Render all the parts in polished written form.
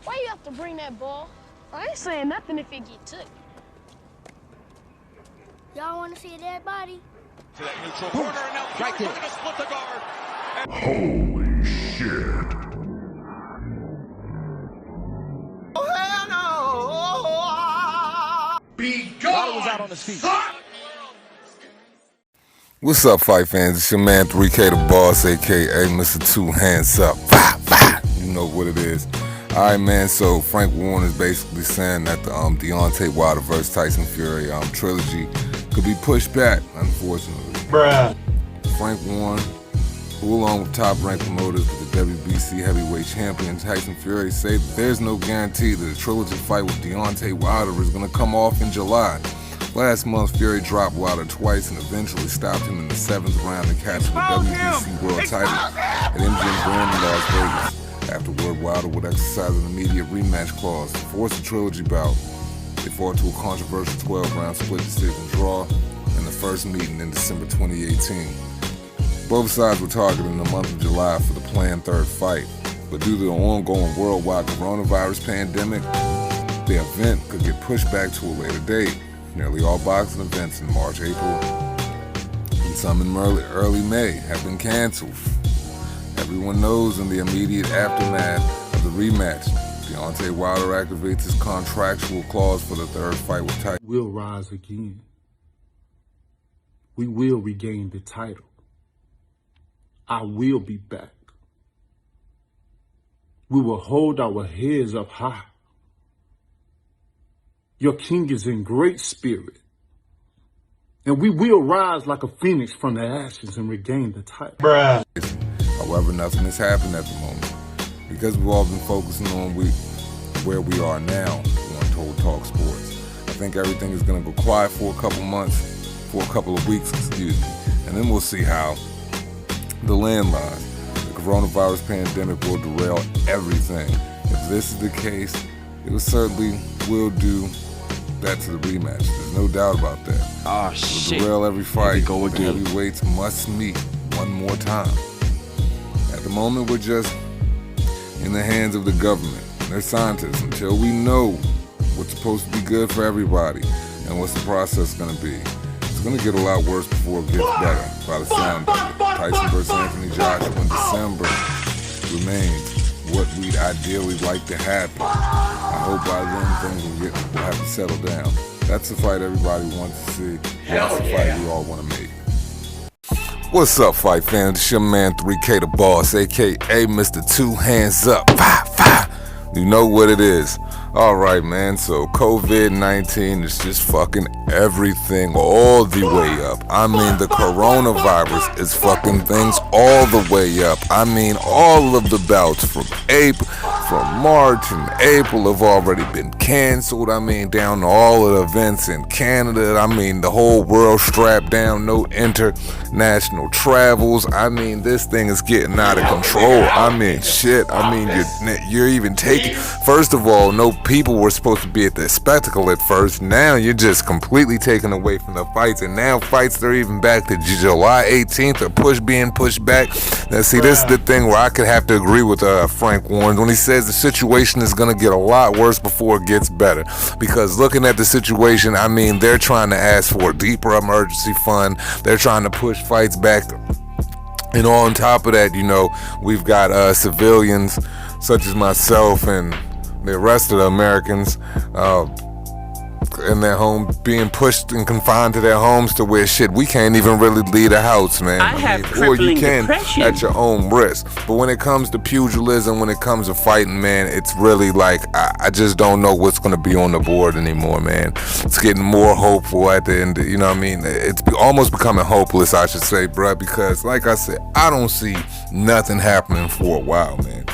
Why you have to bring that ball? I ain't saying nothing if it get took. Y'all want to see a dead body? To that neutral corner, and now right there. looking to split the guard. Holy shit. Oh, hell no! Be Waddle was gone! out on his feet. What's up, fight fans? It's your man 3K the Boss, aka Mr. Two Hands Up. You know what it is. Alright, man, so Frank Warren is basically saying that the Deontay Wilder vs. Tyson Fury trilogy could be pushed back, unfortunately. Bruh. Frank Warren, who along with top-ranked promoters with the WBC heavyweight champion Tyson Fury, say that there's no guarantee that a trilogy fight with Deontay Wilder is going to come off in July. Last month, Fury dropped Wilder twice and eventually stopped him in the 7th round to capture the WBC world title at MGM Grand in Las Vegas. Afterward, Wilder would exercise an immediate rematch clause to force a trilogy bout. They fought to a controversial 12-round split decision draw in the first meeting in December 2018. Both sides were targeted in the month of July for the planned third fight, but due to the ongoing worldwide coronavirus pandemic, the event could get pushed back to a later date. Nearly all boxing events in March, April, and some in early May have been canceled. Everyone knows in the immediate aftermath of the rematch, Deontay Wilder activates his contractual clause for the third fight with Tyson. We'll rise again. We will regain the title. I will be back. We will hold our heads up high. Your king is in great spirit. And we will rise like a phoenix from the ashes and regain the title. Bruh. However, nothing has happened at the moment. Because we've all been focusing on where we are now on Total Talk Sports. I think everything is going to go quiet for a couple of weeks, and then we'll see how the land lies. The coronavirus pandemic will derail everything. If this is the case, it certainly will do that to the rematch. There's no doubt about that. Oh, It'll shit. derail every fight. Go The again. heavyweights must meet one more time. At the moment, we're just in the hands of the government and their scientists until we know what's supposed to be good for everybody and what's the process going to be. It's going to get a lot worse before it gets better, by the sound of it. Tyson vs. Anthony Joshua in December remains what we'd ideally like to happen. I hope by then things will have to settle down. That's the fight everybody wants to see. That's the fight we all want to make. What's up, fight fans? It's your man 3K the Boss, aka Mr. Two Hands Up. You know what it is. Alright, man, so COVID-19 is just fucking everything all the way up. I mean, the coronavirus is fucking things all the way up. I mean, all of the bouts from March and April have already been canceled. I mean, down to all of the events in Canada. I mean, the whole world strapped down, no international travels. I mean, this thing is getting out of control. I mean, shit. I mean, you're even taking, first of all, no people were supposed to be at the spectacle at first. Now you're just completely taken away from the fights, and now fights are even back to July 18th are being pushed back. Now see, this is the thing where I could have to agree with Frank Warren when he says the situation is going to get a lot worse before it gets better. Because looking at the situation, I mean, they're trying to ask for a deeper emergency fund. They're trying to push fights back. And on top of that, you know, we've got civilians such as myself and the rest of the Americans in their home being pushed and confined to their homes to where shit we can't even really leave the house, man. I mean, or you can depression. at your own risk. But when it comes to pugilism, when it comes to fighting, man, it's really like I just don't know what's gonna be on the board anymore, man. It's getting more hopeful at the end. You know what I mean? It's almost becoming hopeless, I should say, bruh. Because like I said, I don't see nothing happening for a while, man.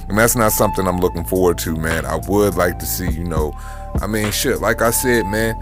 And that's not something I'm looking forward to, man. I would like to see, you know, I mean, shit, like I said, man,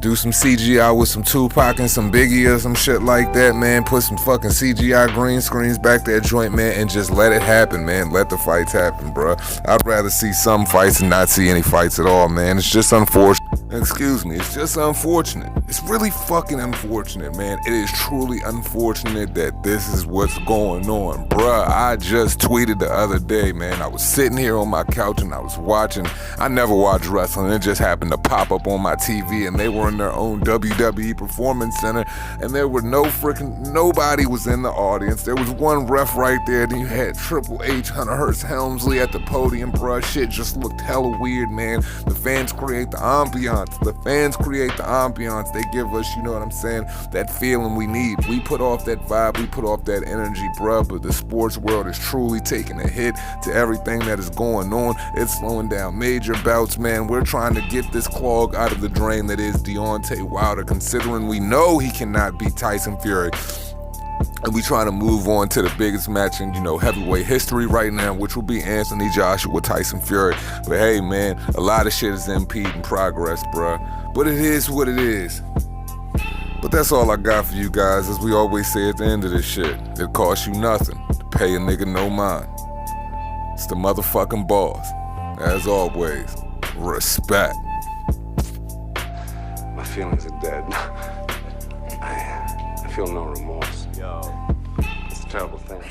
do some CGI with some Tupac and some Biggie or some shit like that, man. Put some fucking CGI green screens back that joint, man, and just let it happen, man. Let the fights happen, bro. I'd rather see some fights and not see any fights at all, man. It's just unfortunate. Excuse me, it's just unfortunate. It's really fucking unfortunate, man. It is truly unfortunate that this is what's going on. Bruh, I just tweeted the other day, man. I was sitting here on my couch and I was watching. I never watch wrestling. It just happened to pop up on my TV and they were in their own WWE Performance Center and there were nobody was in the audience. There was one ref right there. Then you had Triple H, Hunter Hearst Helmsley at the podium, bruh. Shit just looked hella weird, man. The fans create the ambiance. The fans create the ambiance. They give us, you know what I'm saying, that feeling we need. We put off that vibe, we put off that energy, bruh, but the sports world is truly taking a hit to everything that is going on. It's slowing down major bouts, man. We're trying to get this clog out of the drain that is Deontay Wilder, considering we know he cannot beat Tyson Fury. And we trying to move on to the biggest match in, heavyweight history right now, which will be Anthony Joshua, Tyson Fury. But hey, man, a lot of shit is impeding progress, bruh. But it is what it is. But that's all I got for you guys. As we always say at the end of this shit, it costs you nothing to pay a nigga no mind. It's the motherfucking boss. As always, respect. My feelings are dead. I feel no remorse. Yo, it's a terrible thing.